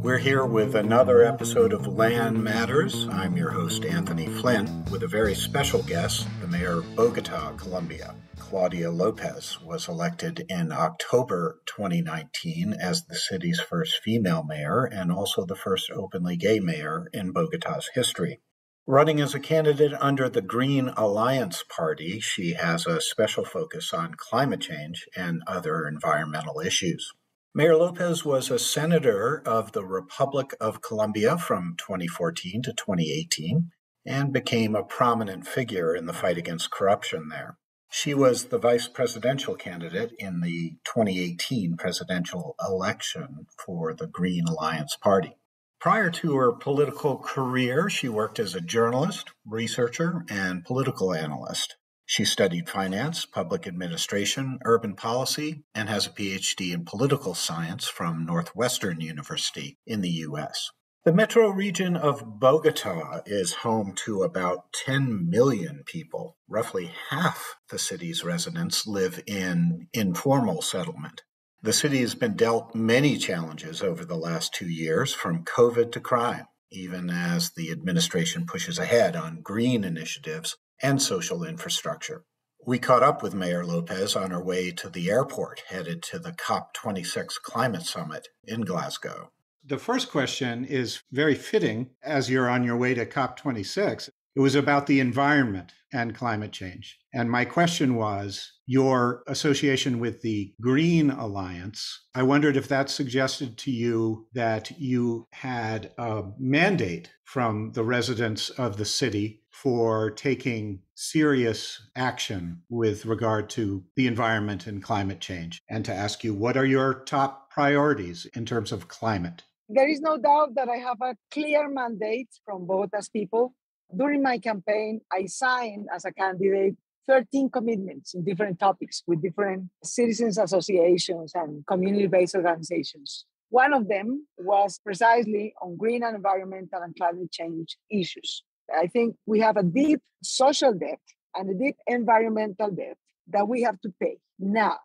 We're here with another episode of Land Matters. I'm your host, Anthony Flynn, with a very special guest, the mayor of Bogota, Colombia. Claudia Lopez was elected in October 2019 as the city's first female mayor and also the first openly gay mayor in Bogota's history. Running as a candidate under the Green Alliance Party, she has a special focus on climate change and other environmental issues. Mayor Lopez was a senator of the Republic of Colombia from 2014 to 2018 and became a prominent figure in the fight against corruption there. She was the vice presidential candidate in the 2018 presidential election for the Green Alliance Party. Prior to her political career, she worked as a journalist, researcher, and political analyst. She studied finance, public administration, urban policy, and has a PhD in political science from Northwestern University in the U.S. The metro region of Bogota is home to about 10 million people. Roughly half the city's residents live in informal settlement. The city has been dealt many challenges over the last 2 years, from COVID to crime, even as the administration pushes ahead on green initiatives and social infrastructure. We caught up with Mayor Lopez on her way to the airport, headed to the COP26 climate summit in Glasgow. The first question is very fitting as you're on your way to COP26. It was about the environment and climate change. And my question was your association with the Green Alliance. I wondered if that suggested to you that you had a mandate from the residents of the city for taking serious action with regard to the environment and climate change, and to ask you, what are your top priorities in terms of climate? There is no doubt that I have a clear mandate from Bogota's people. During my campaign, I signed as a candidate 13 commitments in different topics with different citizens associations and community-based organizations. One of them was precisely on green and environmental and climate change issues. I think we have a deep social debt and a deep environmental debt that we have to pay. Now,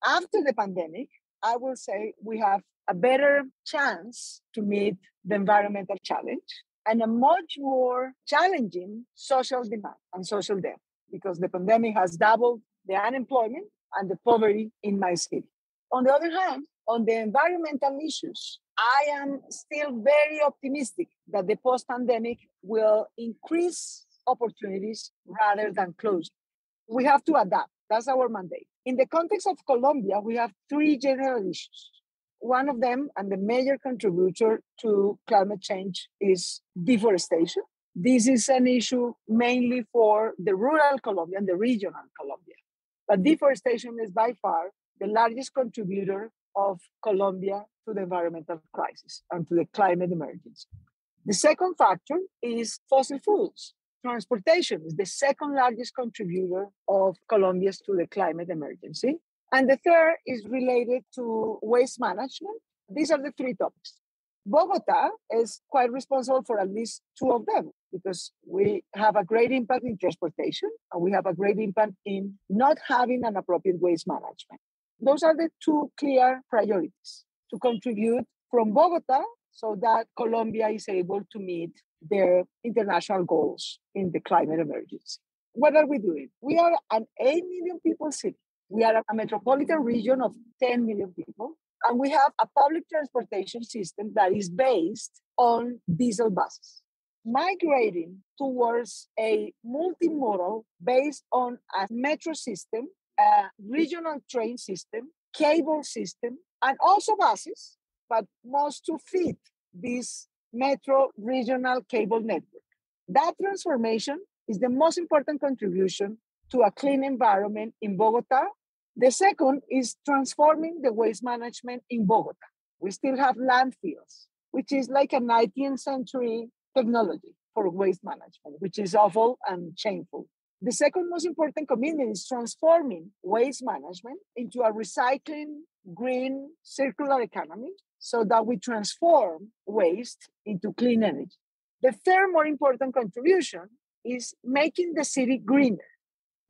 after the pandemic, I will say we have a better chance to meet the environmental challenge and a much more challenging social demand and social debt, because the pandemic has doubled the unemployment and the poverty in my city. On the other hand, on the environmental issues, I am still very optimistic that the post-pandemic will increase opportunities rather than close. We have to adapt. That's our mandate. In the context of Colombia, we have three general issues. One of them, and the major contributor to climate change, is deforestation. This is an issue mainly for the rural Colombia and the regional Colombia. But deforestation is by far the largest contributor of Colombia to the environmental crisis and to the climate emergency. The second factor is fossil fuels. Transportation is the second largest contributor of Colombia to the climate emergency. And the third is related to waste management. These are the three topics. Bogota is quite responsible for at least two of them, because we have a great impact in transportation and we have a great impact in not having an appropriate waste management. Those are the two clear priorities to contribute from Bogota so that Colombia is able to meet their international goals in the climate emergency. What are we doing? We are an 8 million people city. We are a metropolitan region of 10 million people, and we have a public transportation system that is based on diesel buses. Migrating towards a multimodal based on a metro system, a regional train system, cable system, and also buses, but most to fit this metro regional cable network. That transformation is the most important contribution to a clean environment in Bogota. The second is transforming the waste management in Bogota. We still have landfills, which is like a 19th century technology for waste management, which is awful and shameful. The second most important commitment is transforming waste management into a recycling, green, circular economy so that we transform waste into clean energy. The third more important contribution is making the city greener.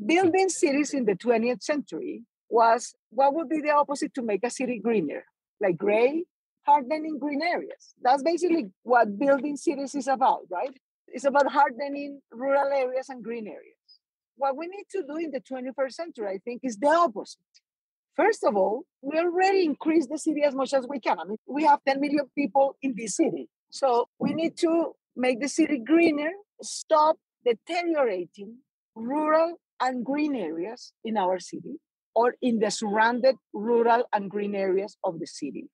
Building cities in the 20th century was what would be the opposite to make a city greener, like gray, hardening green areas. That's basically what building cities is about, right? It's about hardening rural areas and green areas. What we need to do in the 21st century, I think, is the opposite. First of all, we already increased the city as much as we can. I mean, we have 10 million people in this city. So we need to make the city greener, stop deteriorating rural and green areas in our city or in the surrounded rural and green areas of the city.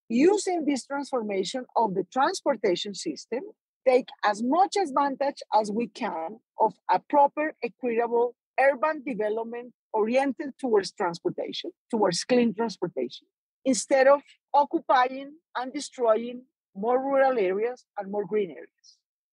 Using this transformation of the transportation system, take as much advantage as we can of a proper, equitable urban development oriented towards transportation, towards clean transportation, instead of occupying and destroying more rural areas and more green areas.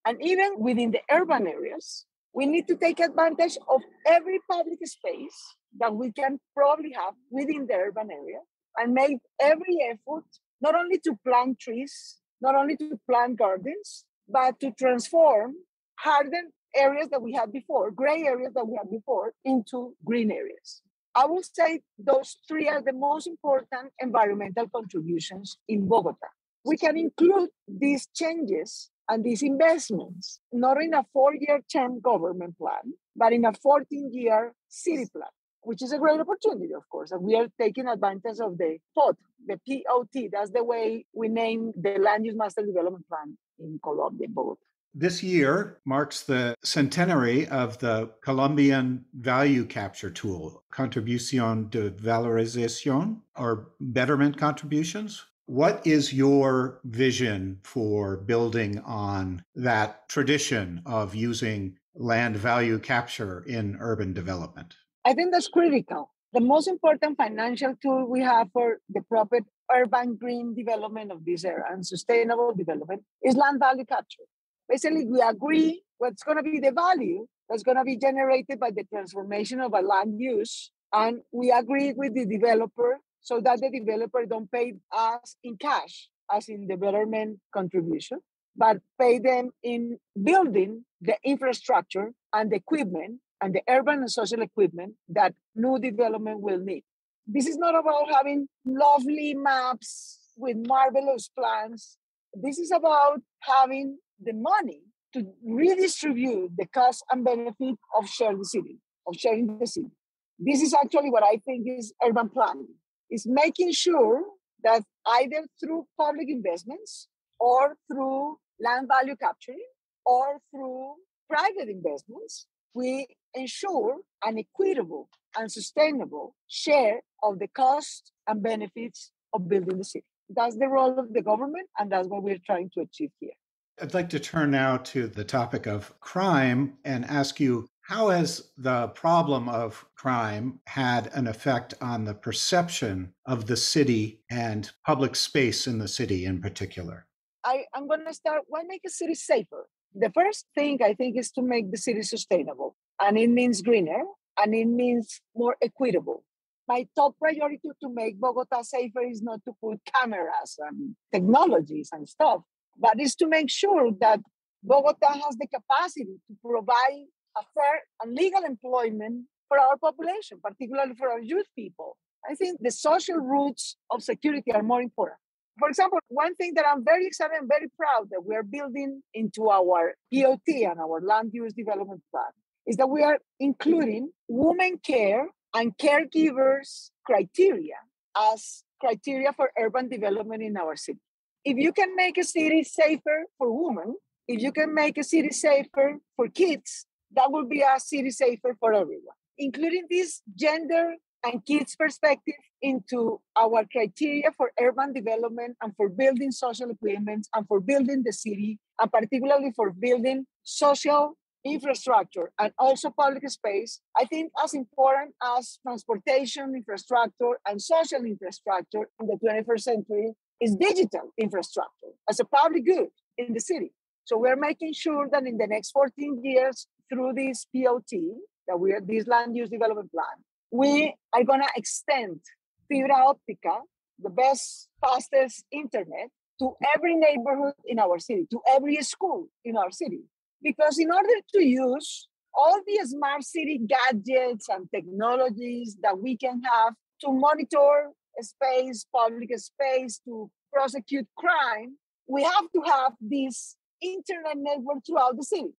And even within the urban areas, we need to take advantage of every public space that we can probably have within the urban area and make every effort not only to plant trees, not only to plant gardens, but to transform hardened areas that we had before, gray areas that we had before, into green areas. I would say those three are the most important environmental contributions in Bogota. We can include these changes and these investments, not in a 4-year term government plan, but in a 14-year city plan, which is a great opportunity, of course. And we are taking advantage of the POT, the POT. That's the way we name the Land Use Master Development Plan in Colombia, Bogota. This year marks the centenary of the Colombian value capture tool, Contribución de Valorización, or betterment contributions. What is your vision for building on that tradition of using land value capture in urban development? I think that's critical. The most important financial tool we have for the proper urban green development of this era and sustainable development is land value capture. Basically, we agree what's going to be the value that's going to be generated by the transformation of a land use. And we agree with the developer so that the developer don't pay us in cash, as in the betterment contribution, but pay them in building the infrastructure and the equipment and the urban and social equipment that new development will need. This is not about having lovely maps with marvelous plans. This is about having the money to redistribute the cost and benefit of sharing the city, of sharing the city. This is actually what I think is urban planning. It's making sure that either through public investments or through land value capturing or through private investments, we ensure an equitable and sustainable share of the costs and benefits of building the city. That's the role of the government, and that's what we're trying to achieve here. I'd like to turn now to the topic of crime and ask you, how has the problem of crime had an effect on the perception of the city and public space in the city in particular? I'm going to start, why make a city safer? The first thing I think is to make the city sustainable. And it means greener, and it means more equitable. My top priority to make Bogota safer is not to put cameras and technologies and stuff, but is to make sure that Bogota has the capacity to provide a fair and legal employment for our population, particularly for our youth people. I think the social roots of security are more important. For example, one thing that I'm very excited and very proud that we're building into our POT and our land use development plan is that we are including women care and caregivers criteria as criteria for urban development in our city. If you can make a city safer for women, if you can make a city safer for kids, that will be a city safer for everyone. Including this gender and kids perspective into our criteria for urban development and for building social equipments and for building the city, and particularly for building social infrastructure and also public space, I think as important as transportation infrastructure and social infrastructure in the 21st century is digital infrastructure as a public good in the city. So we're making sure that in the next 14 years, through this POT, that we are this land use development plan, we are going to extend fibra optica, the best, fastest internet, to every neighborhood in our city, to every school in our city. Because in order to use all the smart city gadgets and technologies that we can have to monitor space, public space to prosecute crime, we have to have this internet network throughout the city.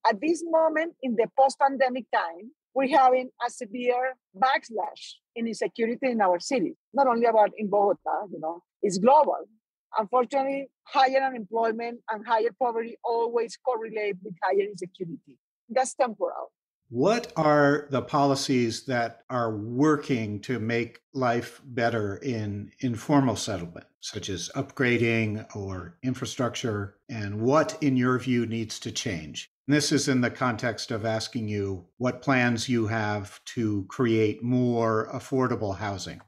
At this moment, in the post-pandemic time, we're having a severe backslash in insecurity in our city. Not only about in Bogota, it's global. Unfortunately, higher unemployment and higher poverty always correlate with higher insecurity. That's temporal. What are the policies that are working to make life better in informal settlement, such as upgrading or infrastructure? And what, in your view, needs to change? And this is in the context of asking you what plans you have to create more affordable housing.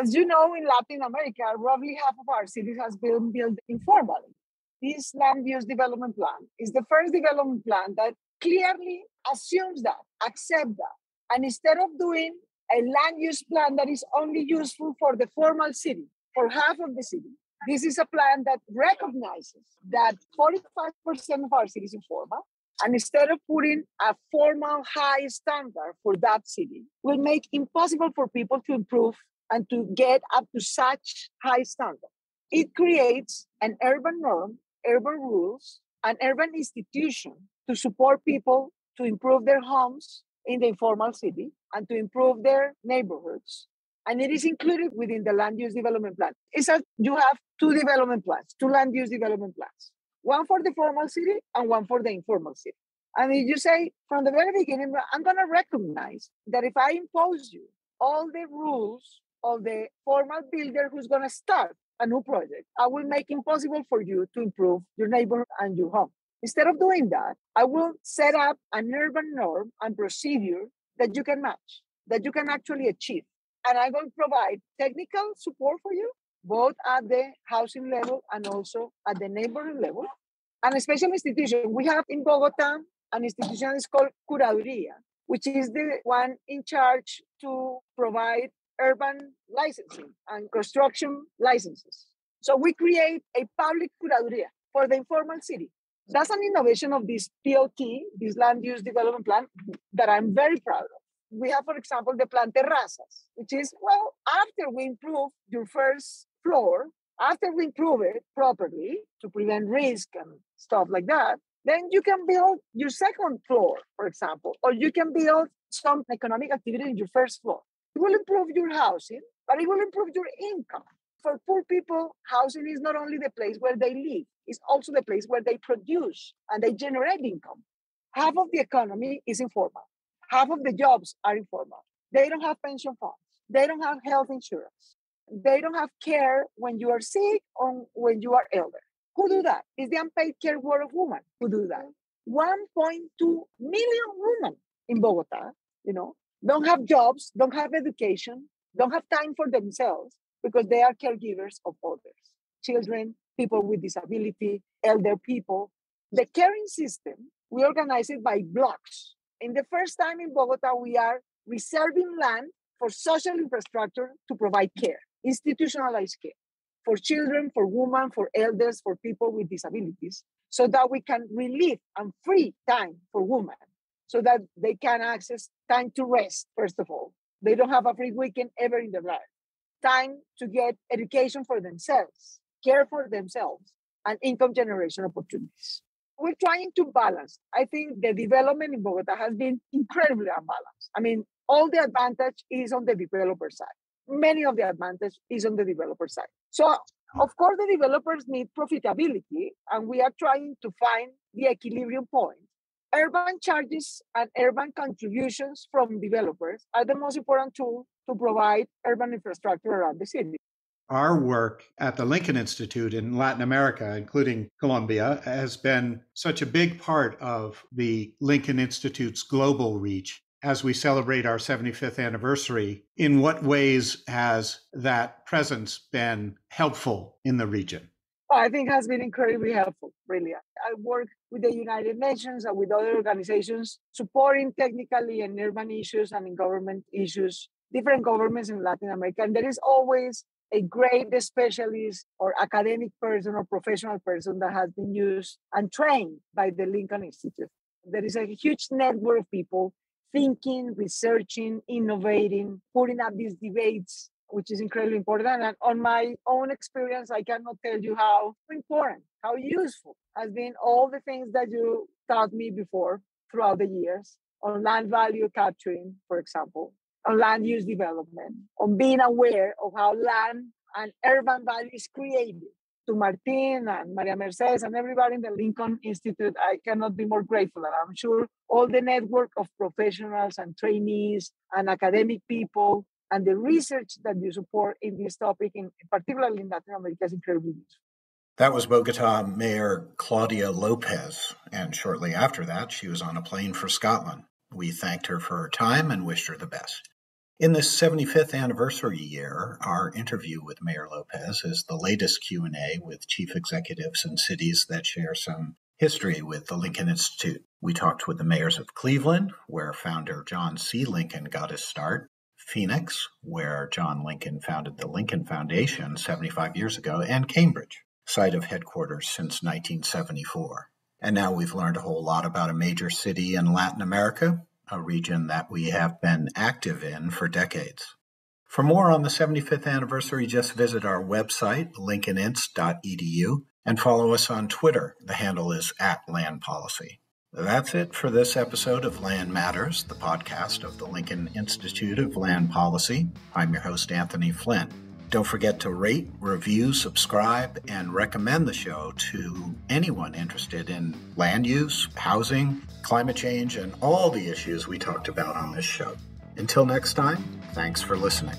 As you know, in Latin America, roughly half of our cities has been built informally. This land use development plan is the first development plan that clearly assumes that, accepts that. And instead of doing a land use plan that is only useful for the formal city, for half of the city, this is a plan that recognizes that 45% of our city is informal. And instead of putting a formal high standard for that city, will make impossible for people to improve and to get up to such high standard. It creates an urban norm, urban rules, an urban institution to support people to improve their homes in the informal city and to improve their neighborhoods. And it is included within the land use development plan. You have two development plans, two land use development plans, one for the formal city and one for the informal city. And if you say from the very beginning, I'm going to recognize that if I impose you all the rules of the formal builder who's going to start a new project, I will make it impossible for you to improve your neighborhood and your home. Instead of doing that, I will set up an urban norm and procedure that you can match, that you can actually achieve. And I will provide technical support for you, both at the housing level and also at the neighborhood level. And a special institution, we have in Bogota an institution that is called Curaduría, which is the one in charge to provide urban licensing and construction licenses. So we create a public curaduría for the informal city. That's an innovation of this POT, this land use development plan, that I'm very proud of. We have, for example, the plan terrazas, which is, after we improve your first floor, after we improve it properly to prevent risk and stuff like that, then you can build your second floor, for example, or you can build some economic activity in your first floor. It will improve your housing, but it will improve your income. For poor people, housing is not only the place where they live, it's also the place where they produce and they generate income. Half of the economy is informal. Half of the jobs are informal. They don't have pension funds. They don't have health insurance. They don't have care when you are sick or when you are elder. Who do that? It's the unpaid care work of women who do that. 1.2 million women in Bogota, don't have jobs, don't have education, don't have time for themselves because they are caregivers of others. Children, people with disability, elder people. The caring system, we organize it by blocks. In the first time in Bogota, we are reserving land for social infrastructure to provide care, institutionalized care for children, for women, for elders, for people with disabilities, so that we can relieve and free time for women, so that they can access time to rest, first of all. They don't have a free weekend ever in their life. Time to get education for themselves, care for themselves, and income generation opportunities. We're trying to balance. I think the development in Bogota has been incredibly unbalanced. I mean, all the advantage is on the developer side. Many of the advantage is on the developer side. So, of course, the developers need profitability, and we are trying to find the equilibrium point. Urban charges and urban contributions from developers are the most important tool to provide urban infrastructure around the city. Our work at the Lincoln Institute in Latin America, including Colombia, has been such a big part of the Lincoln Institute's global reach. As we celebrate our 75th anniversary, in what ways has that presence been helpful in the region? I think it has been incredibly helpful, really. I work with the United Nations and with other organizations supporting technically in urban issues and in government issues, different governments in Latin America. And there is always a great specialist or academic person or professional person that has been used and trained by the Lincoln Institute. There is a huge network of people thinking, researching, innovating, putting up these debates which is incredibly important. And on my own experience, I cannot tell you how important, how useful has been all the things that you taught me before throughout the years on land value capturing, for example, on land use development, on being aware of how land and urban value is created. To Martin and Maria Mercedes and everybody in the Lincoln Institute, I cannot be more grateful. And I'm sure all the network of professionals and trainees and academic people and the research that you support in this topic, particularly in Latin America, is incredibly useful. That was Bogota Mayor Claudia Lopez, and shortly after that, she was on a plane for Scotland. We thanked her for her time and wished her the best. In this 75th anniversary year, our interview with Mayor Lopez is the latest Q&A with chief executives in cities that share some history with the Lincoln Institute. We talked with the mayors of Cleveland, where founder John C. Lincoln got his start, Phoenix, where John Lincoln founded the Lincoln Foundation 75 years ago, and Cambridge, site of headquarters since 1974. And now we've learned a whole lot about a major city in Latin America, a region that we have been active in for decades. For more on the 75th anniversary, just visit our website, lincolninst.edu, and follow us on Twitter. The handle is @landpolicy. That's it for this episode of Land Matters, the podcast of the Lincoln Institute of Land Policy. I'm your host, Anthony Flynn. Don't forget to rate, review, subscribe, and recommend the show to anyone interested in land use, housing, climate change, and all the issues we talked about on this show. Until next time, thanks for listening.